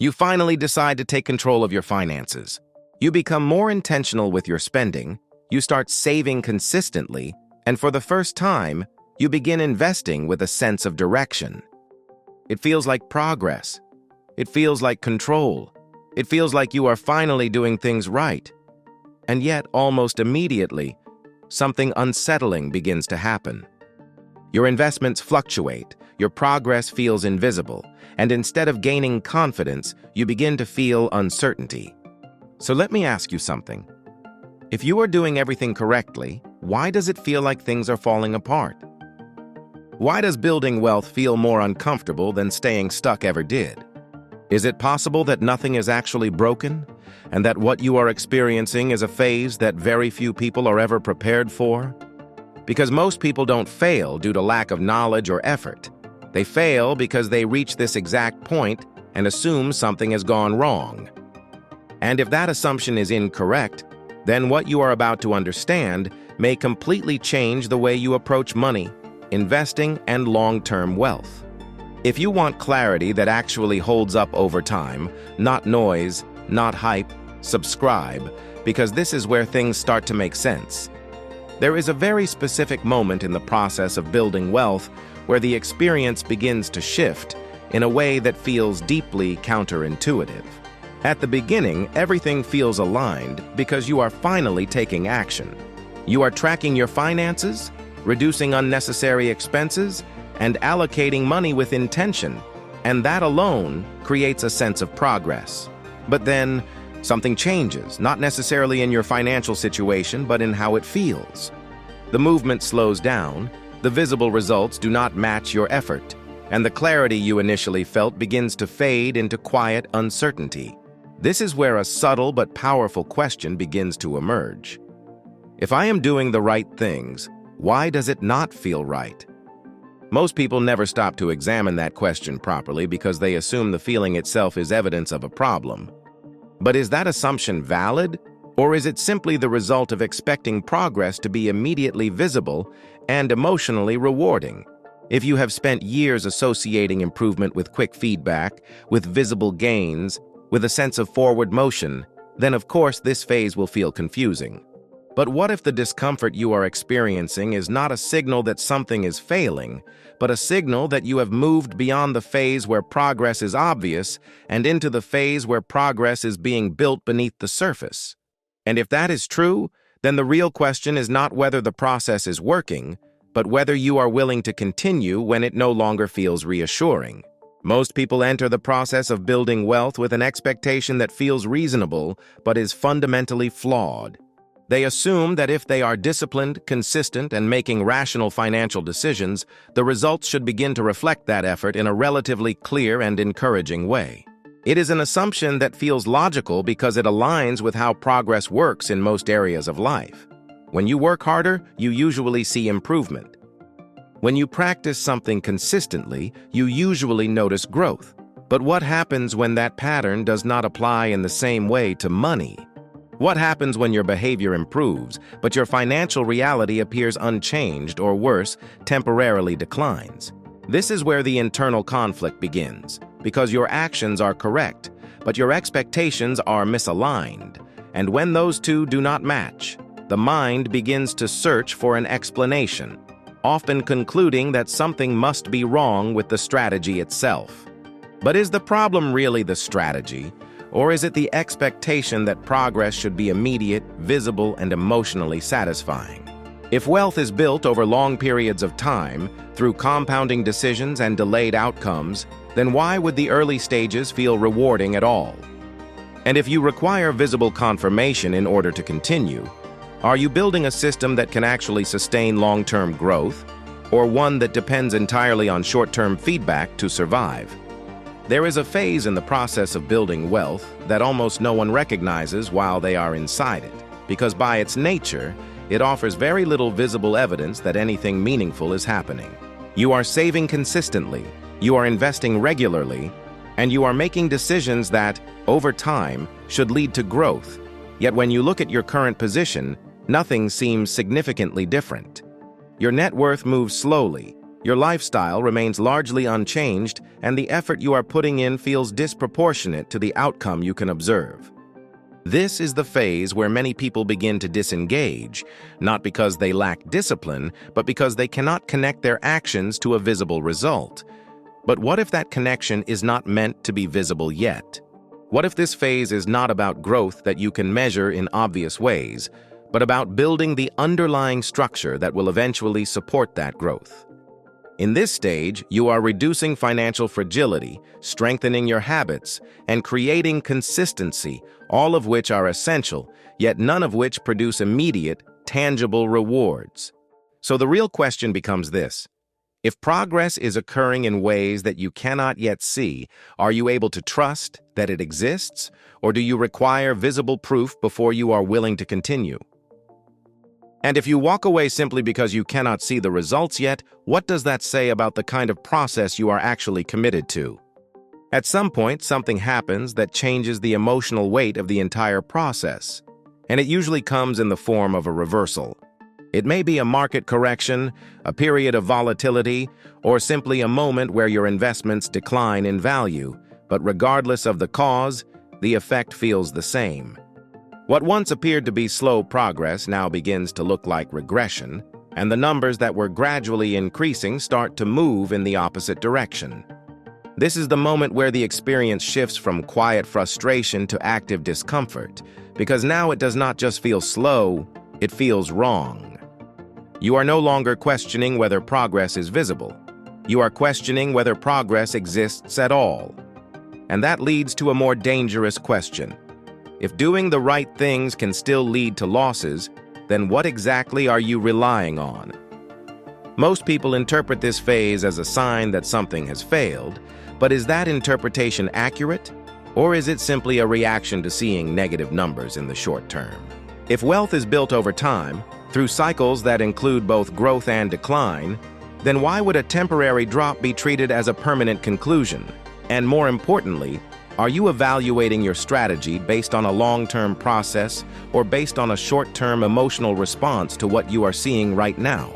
You finally decide to take control of your finances. You become more intentional with your spending, you start saving consistently, and for the first time, you begin investing with a sense of direction. It feels like progress. It feels like control. It feels like you are finally doing things right. And yet, almost immediately, something unsettling begins to happen. Your investments fluctuate, your progress feels invisible, and instead of gaining confidence, you begin to feel uncertainty. So let me ask you something. If you are doing everything correctly, why does it feel like things are falling apart? Why does building wealth feel more uncomfortable than staying stuck ever did? Is it possible that nothing is actually broken, and that what you are experiencing is a phase that very few people are ever prepared for? Because most people don't fail due to lack of knowledge or effort. They fail because they reach this exact point and assume something has gone wrong. And if that assumption is incorrect, then what you are about to understand may completely change the way you approach money, investing, and long-term wealth. If you want clarity that actually holds up over time, not noise, not hype, subscribe, because this is where things start to make sense. There is a very specific moment in the process of building wealth where the experience begins to shift in a way that feels deeply counterintuitive. At the beginning, everything feels aligned because you are finally taking action. You are tracking your finances, reducing unnecessary expenses, and allocating money with intention, and that alone creates a sense of progress. But then, something changes, not necessarily in your financial situation, but in how it feels. The movement slows down, the visible results do not match your effort, and the clarity you initially felt begins to fade into quiet uncertainty. This is where a subtle but powerful question begins to emerge. If I am doing the right things, why does it not feel right? Most people never stop to examine that question properly because they assume the feeling itself is evidence of a problem. But is that assumption valid, or is it simply the result of expecting progress to be immediately visible and emotionally rewarding? If you have spent years associating improvement with quick feedback, with visible gains, with a sense of forward motion, then of course this phase will feel confusing. But what if the discomfort you are experiencing is not a signal that something is failing, but a signal that you have moved beyond the phase where progress is obvious and into the phase where progress is being built beneath the surface? And if that is true, then the real question is not whether the process is working, but whether you are willing to continue when it no longer feels reassuring. Most people enter the process of building wealth with an expectation that feels reasonable but is fundamentally flawed. They assume that if they are disciplined, consistent, and making rational financial decisions, the results should begin to reflect that effort in a relatively clear and encouraging way. It is an assumption that feels logical because it aligns with how progress works in most areas of life. When you work harder, you usually see improvement. When you practice something consistently, you usually notice growth. But what happens when that pattern does not apply in the same way to money? What happens when your behavior improves, but your financial reality appears unchanged or worse, temporarily declines? This is where the internal conflict begins, because your actions are correct, but your expectations are misaligned. And when those two do not match, the mind begins to search for an explanation, often concluding that something must be wrong with the strategy itself. But is the problem really the strategy? Or is it the expectation that progress should be immediate, visible, and emotionally satisfying? If wealth is built over long periods of time, through compounding decisions and delayed outcomes, then why would the early stages feel rewarding at all? And if you require visible confirmation in order to continue, are you building a system that can actually sustain long-term growth, or one that depends entirely on short-term feedback to survive? There is a phase in the process of building wealth that almost no one recognizes while they are inside it, because by its nature, it offers very little visible evidence that anything meaningful is happening. You are saving consistently, you are investing regularly, and you are making decisions that, over time, should lead to growth. Yet when you look at your current position, nothing seems significantly different. Your net worth moves slowly, Your lifestyle remains largely unchanged, and the effort you are putting in feels disproportionate to the outcome you can observe. This is the phase where many people begin to disengage, not because they lack discipline, but because they cannot connect their actions to a visible result. But what if that connection is not meant to be visible yet? What if this phase is not about growth that you can measure in obvious ways, but about building the underlying structure that will eventually support that growth? In this stage, you are reducing financial fragility, strengthening your habits, and creating consistency, all of which are essential, yet none of which produce immediate, tangible rewards. So the real question becomes this: if progress is occurring in ways that you cannot yet see, are you able to trust that it exists, or do you require visible proof before you are willing to continue? And if you walk away simply because you cannot see the results yet, what does that say about the kind of process you are actually committed to? At some point, something happens that changes the emotional weight of the entire process, and it usually comes in the form of a reversal. It may be a market correction, a period of volatility, or simply a moment where your investments decline in value, but regardless of the cause, the effect feels the same. What once appeared to be slow progress now begins to look like regression, and the numbers that were gradually increasing start to move in the opposite direction. This is the moment where the experience shifts from quiet frustration to active discomfort, because now it does not just feel slow, it feels wrong. You are no longer questioning whether progress is visible. You are questioning whether progress exists at all. And that leads to a more dangerous question. If doing the right things can still lead to losses, then what exactly are you relying on? Most people interpret this phase as a sign that something has failed, but is that interpretation accurate? Or is it simply a reaction to seeing negative numbers in the short term? If wealth is built over time, through cycles that include both growth and decline, then why would a temporary drop be treated as a permanent conclusion? And more importantly, are you evaluating your strategy based on a long-term process or based on a short-term emotional response to what you are seeing right now?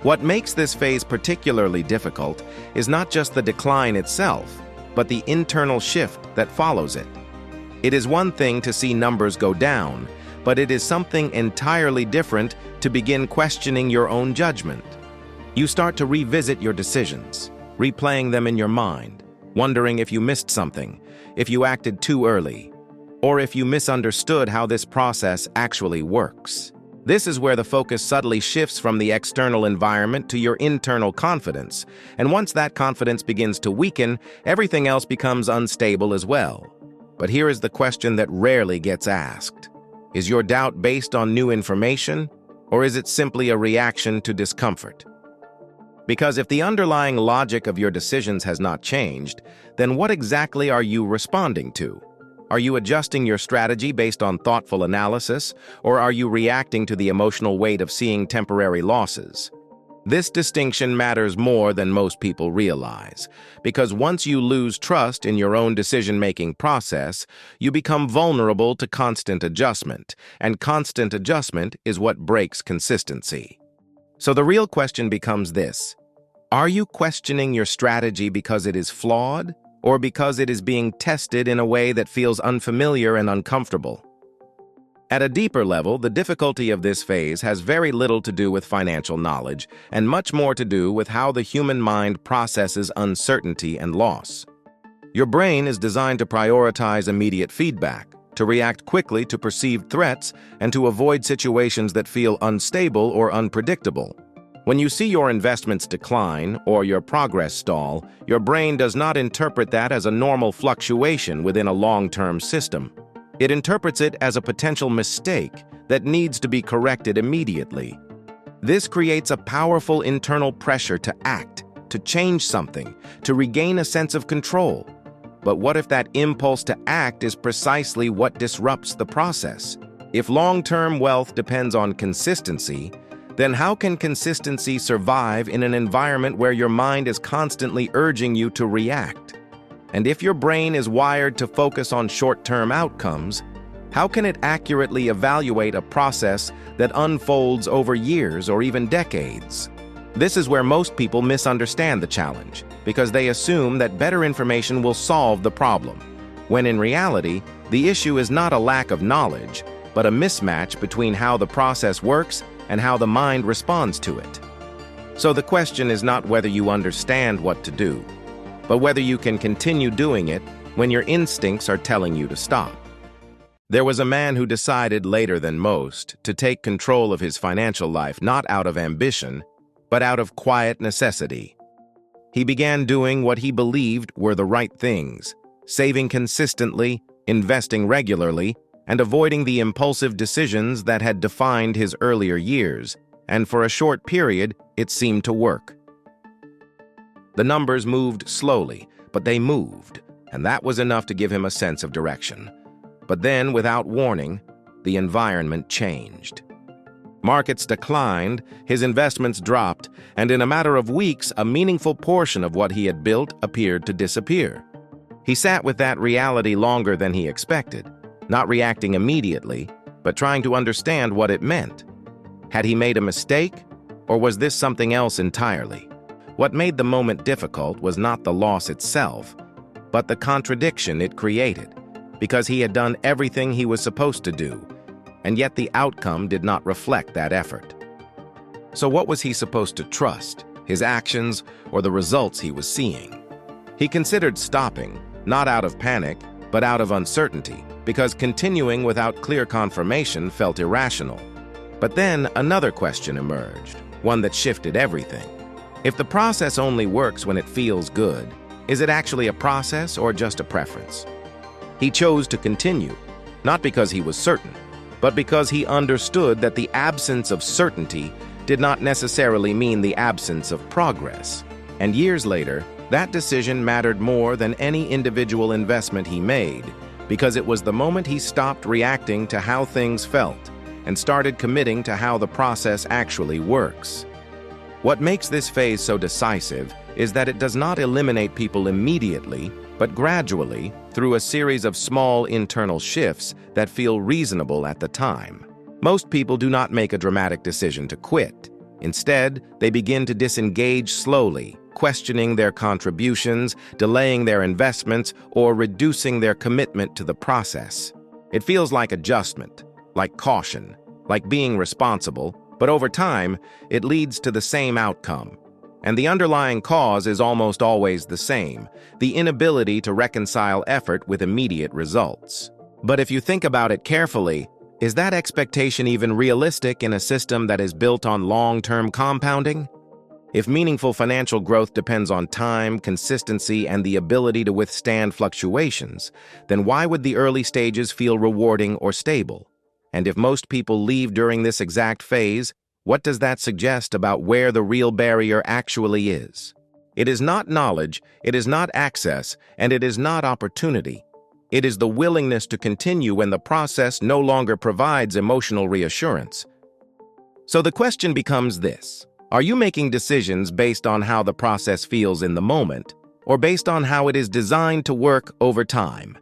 What makes this phase particularly difficult is not just the decline itself, but the internal shift that follows it. It is one thing to see numbers go down, but it is something entirely different to begin questioning your own judgment. You start to revisit your decisions, replaying them in your mind, wondering if you missed something, if you acted too early, or if you misunderstood how this process actually works. This is where the focus subtly shifts from the external environment to your internal confidence, and once that confidence begins to weaken, everything else becomes unstable as well. But here is the question that rarely gets asked. Is your doubt based on new information, or is it simply a reaction to discomfort? Because if the underlying logic of your decisions has not changed, then what exactly are you responding to? Are you adjusting your strategy based on thoughtful analysis, or are you reacting to the emotional weight of seeing temporary losses? This distinction matters more than most people realize, because once you lose trust in your own decision-making process, you become vulnerable to constant adjustment, and constant adjustment is what breaks consistency. So the real question becomes this: are you questioning your strategy because it is flawed, or because it is being tested in a way that feels unfamiliar and uncomfortable? At a deeper level, the difficulty of this phase has very little to do with financial knowledge, and much more to do with how the human mind processes uncertainty and loss. Your brain is designed to prioritize immediate feedback, to react quickly to perceived threats, and to avoid situations that feel unstable or unpredictable. When you see your investments decline or your progress stall, your brain does not interpret that as a normal fluctuation within a long-term system. It interprets it as a potential mistake that needs to be corrected immediately. This creates a powerful internal pressure to act, to change something, to regain a sense of control. But what if that impulse to act is precisely what disrupts the process? If long-term wealth depends on consistency, then how can consistency survive in an environment where your mind is constantly urging you to react? And if your brain is wired to focus on short-term outcomes, how can it accurately evaluate a process that unfolds over years or even decades? This is where most people misunderstand the challenge, because they assume that better information will solve the problem, when in reality, the issue is not a lack of knowledge, but a mismatch between how the process works and how the mind responds to it. So the question is not whether you understand what to do, but whether you can continue doing it when your instincts are telling you to stop. There was a man who decided later than most to take control of his financial life not out of ambition, but out of quiet necessity. He began doing what he believed were the right things, saving consistently, investing regularly, and avoiding the impulsive decisions that had defined his earlier years, and for a short period, it seemed to work. The numbers moved slowly, but they moved, and that was enough to give him a sense of direction. But then, without warning, the environment changed. Markets declined, his investments dropped, and in a matter of weeks, a meaningful portion of what he had built appeared to disappear. He sat with that reality longer than he expected, not reacting immediately, but trying to understand what it meant. Had he made a mistake, or was this something else entirely? What made the moment difficult was not the loss itself, but the contradiction it created, because he had done everything he was supposed to do, and yet the outcome did not reflect that effort. So what was he supposed to trust, his actions or the results he was seeing? He considered stopping, not out of panic, but out of uncertainty, because continuing without clear confirmation felt irrational. But then another question emerged, one that shifted everything. If the process only works when it feels good, is it actually a process or just a preference? He chose to continue, not because he was certain, but because he understood that the absence of certainty did not necessarily mean the absence of progress. And years later, that decision mattered more than any individual investment he made, because it was the moment he stopped reacting to how things felt and started committing to how the process actually works. What makes this phase so decisive is that it does not eliminate people immediately, but gradually, through a series of small internal shifts that feel reasonable at the time. Most people do not make a dramatic decision to quit. Instead, they begin to disengage slowly, questioning their contributions, delaying their investments, or reducing their commitment to the process. It feels like adjustment, like caution, like being responsible, but over time, it leads to the same outcome. And the underlying cause is almost always the same, the inability to reconcile effort with immediate results. But if you think about it carefully, is that expectation even realistic in a system that is built on long-term compounding? If meaningful financial growth depends on time, consistency, and the ability to withstand fluctuations, then why would the early stages feel rewarding or stable? And if most people leave during this exact phase, what does that suggest about where the real barrier actually is? It is not knowledge, it is not access, and it is not opportunity. It is the willingness to continue when the process no longer provides emotional reassurance. So the question becomes this: are you making decisions based on how the process feels in the moment, or based on how it is designed to work over time?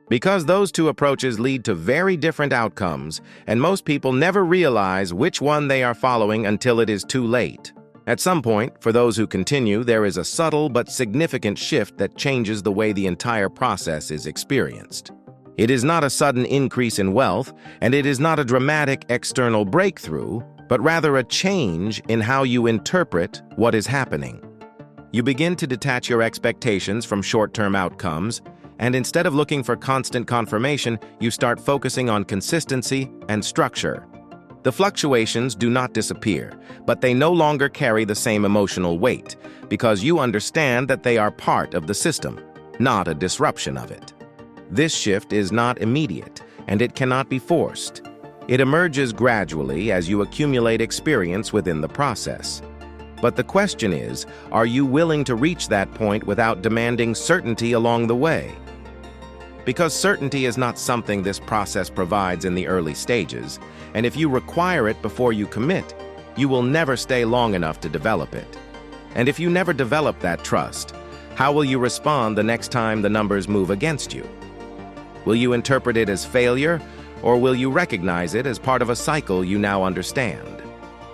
Because those two approaches lead to very different outcomes, and most people never realize which one they are following until it is too late. At some point, for those who continue, there is a subtle but significant shift that changes the way the entire process is experienced. It is not a sudden increase in wealth, and it is not a dramatic external breakthrough, but rather a change in how you interpret what is happening. You begin to detach your expectations from short-term outcomes, and instead of looking for constant confirmation, you start focusing on consistency and structure. The fluctuations do not disappear, but they no longer carry the same emotional weight, because you understand that they are part of the system, not a disruption of it. This shift is not immediate, and it cannot be forced. It emerges gradually as you accumulate experience within the process. But the question is, are you willing to reach that point without demanding certainty along the way? Because certainty is not something this process provides in the early stages, and if you require it before you commit, you will never stay long enough to develop it. And if you never develop that trust, how will you respond the next time the numbers move against you? Will you interpret it as failure, or will you recognize it as part of a cycle you now understand?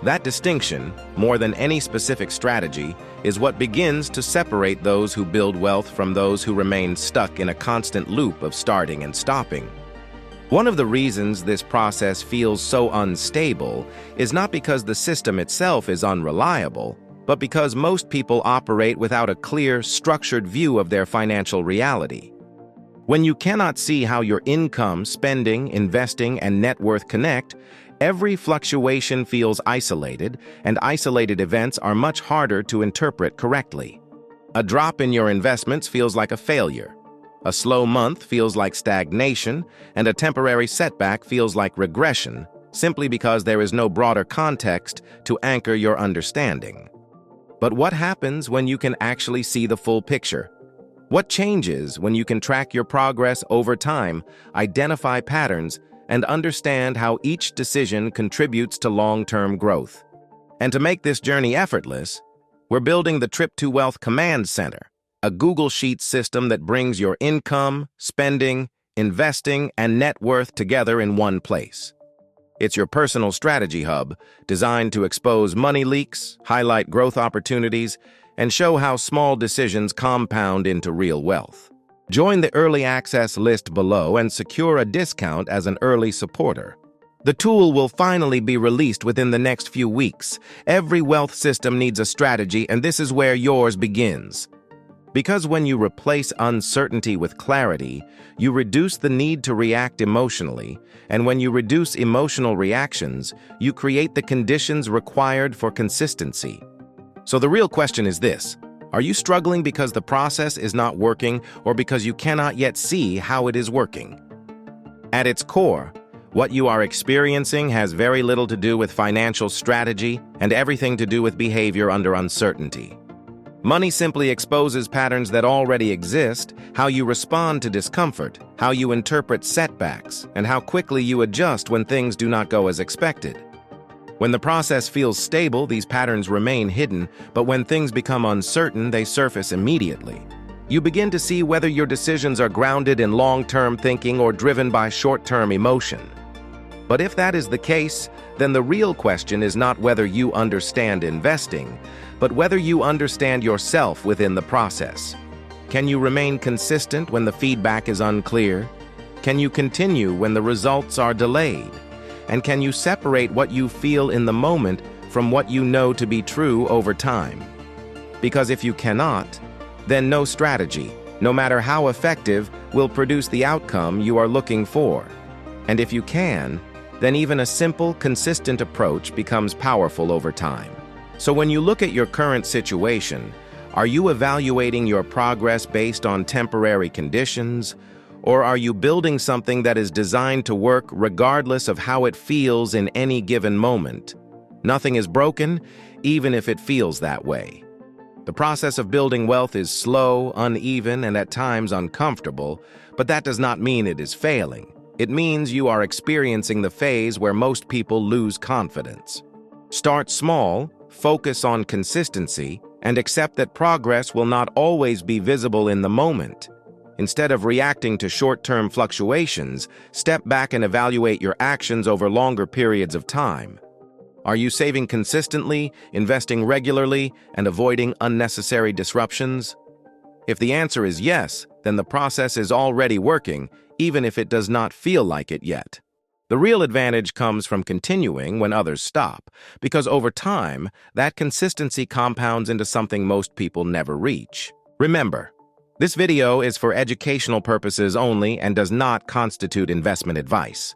That distinction, more than any specific strategy, is what begins to separate those who build wealth from those who remain stuck in a constant loop of starting and stopping. One of the reasons this process feels so unstable is not because the system itself is unreliable, but because most people operate without a clear, structured view of their financial reality. When you cannot see how your income, spending, investing, and net worth connect, every fluctuation feels isolated, and isolated events are much harder to interpret correctly. A drop in your investments feels like a failure. A slow month feels like stagnation, and a temporary setback feels like regression, simply because there is no broader context to anchor your understanding. But what happens when you can actually see the full picture? What changes when you can track your progress over time, identify patterns, and understand how each decision contributes to long-term growth? And to make this journey effortless, we're building the Trip to Wealth Command Center, a Google Sheets system that brings your income, spending, investing, and net worth together in one place. It's your personal strategy hub, designed to expose money leaks, highlight growth opportunities, and show how small decisions compound into real wealth. Join the early access list below and secure a discount as an early supporter. The tool will finally be released within the next few weeks. Every wealth system needs a strategy, and this is where yours begins. Because when you replace uncertainty with clarity, you reduce the need to react emotionally, and when you reduce emotional reactions, you create the conditions required for consistency. So the real question is this: are you struggling because the process is not working, or because you cannot yet see how it is working? At its core, what you are experiencing has very little to do with financial strategy and everything to do with behavior under uncertainty. Money simply exposes patterns that already exist, how you respond to discomfort, how you interpret setbacks, and how quickly you adjust when things do not go as expected. When the process feels stable, these patterns remain hidden, but when things become uncertain, they surface immediately. You begin to see whether your decisions are grounded in long-term thinking or driven by short-term emotion. But if that is the case, then the real question is not whether you understand investing, but whether you understand yourself within the process. Can you remain consistent when the feedback is unclear? Can you continue when the results are delayed? And can you separate what you feel in the moment from what you know to be true over time? Because if you cannot, then no strategy, no matter how effective, will produce the outcome you are looking for. And if you can, then even a simple, consistent approach becomes powerful over time. So when you look at your current situation, are you evaluating your progress based on temporary conditions? Or are you building something that is designed to work regardless of how it feels in any given moment? Nothing is broken, even if it feels that way. The process of building wealth is slow, uneven, and at times uncomfortable, but that does not mean it is failing. It means you are experiencing the phase where most people lose confidence. Start small, focus on consistency, and accept that progress will not always be visible in the moment. Instead of reacting to short-term fluctuations, step back and evaluate your actions over longer periods of time. Are you saving consistently, investing regularly, and avoiding unnecessary disruptions? If the answer is yes, then the process is already working, even if it does not feel like it yet. The real advantage comes from continuing when others stop, because over time, that consistency compounds into something most people never reach. Remember, this video is for educational purposes only and does not constitute investment advice.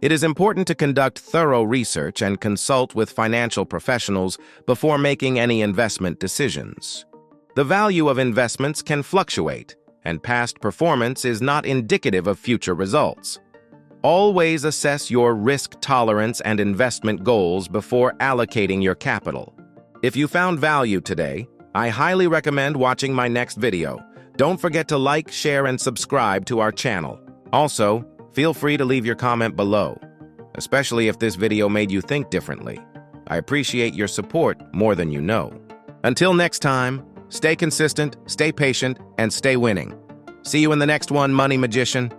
It is important to conduct thorough research and consult with financial professionals before making any investment decisions. The value of investments can fluctuate, and past performance is not indicative of future results. Always assess your risk tolerance and investment goals before allocating your capital. If you found value today, I highly recommend watching my next video. Don't forget to like, share, and subscribe to our channel. Also, feel free to leave your comment below, especially if this video made you think differently. I appreciate your support more than you know. Until next time, stay consistent, stay patient, and stay winning. See you in the next one, Money Magician.